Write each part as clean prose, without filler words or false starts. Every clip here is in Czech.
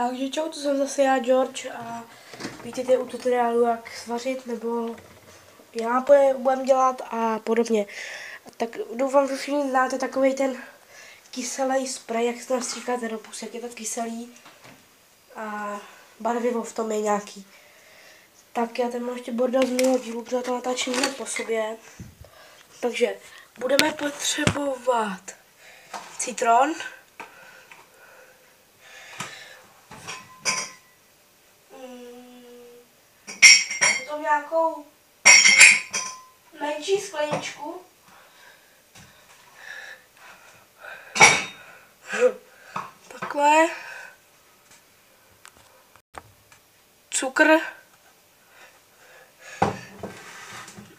Takže čau, to jsem zase já, George, a vítejte u tutoriálu, jak svařit, nebo já nápoje budeme dělat a podobně. Tak doufám, že všichni znáte takový ten kyselý spray, jak se nastříkáte do pusy, jak je to kyselý a barvivo v tom je nějaký. Tak já tady mám ještě bordel z minulého dílu, protože to natáčím hned po sobě. Takže budeme potřebovat citron, potom nějakou menší skleničku, takhle, cukr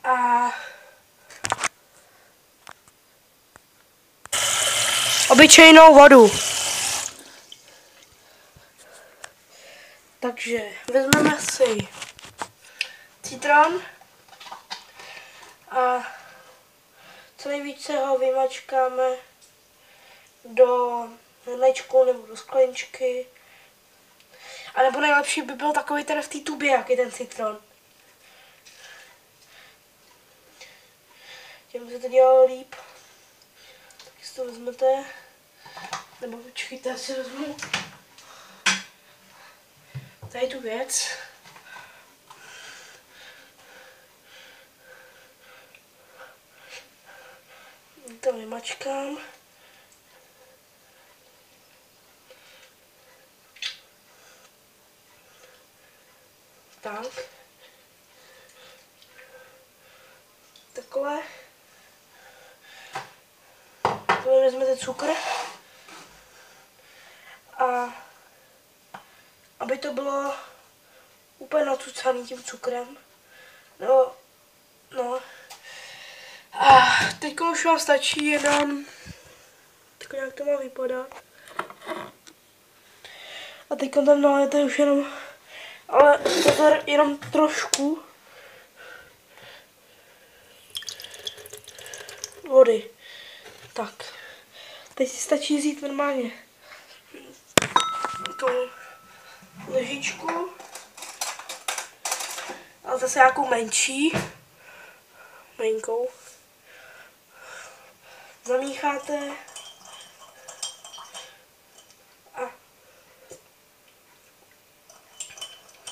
a obyčejnou vodu. Takže vezmeme si citron a co nejvíce ho vymačkáme do hrnečku nebo do skleničky. A nebo nejlepší by byl takový ten v té tubě, jak je ten citron. Tím se to dělalo líp. Tak si to vezmete. Nebo počkejte, já si vezmu tady tu věc. To vymačkám. Tak. Takhle. Takhle vezmete cukr. A aby to bylo úplně nacucaný tím cukrem. No. A teď už vám stačí jenom tak nějak to má vypadat. A teď tam nalijete už jenom, ale pozor, jenom trošku vody. Tak. Teď si stačí vzít normálně tu lžičku, ale zase nějakou malinkou. Zamícháte a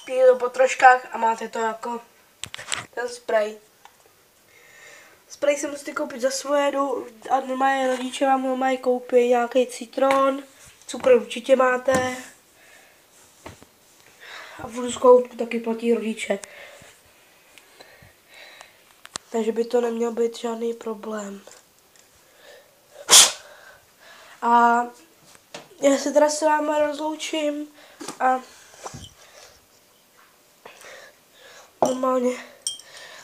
pijete to po troškách a máte to jako ten spray. Spray se musíte koupit za svoje a normálně rodiče vám mají koupit nějaký citron, cukr určitě máte a vodu z koupku taky platí rodiče. Takže by to neměl být žádný problém. A já se teda s vámi rozloučím a normálně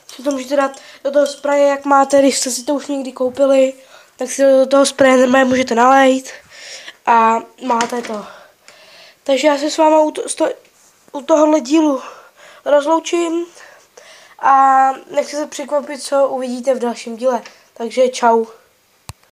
si to můžete dát do toho spreje, jak máte, když jste si to už někdy koupili, tak si do toho spreje normálně můžete nalejt a máte to. Takže já se s vámi u tohohle dílu rozloučím a nechci se překvapit, co uvidíte v dalším díle. Takže čau.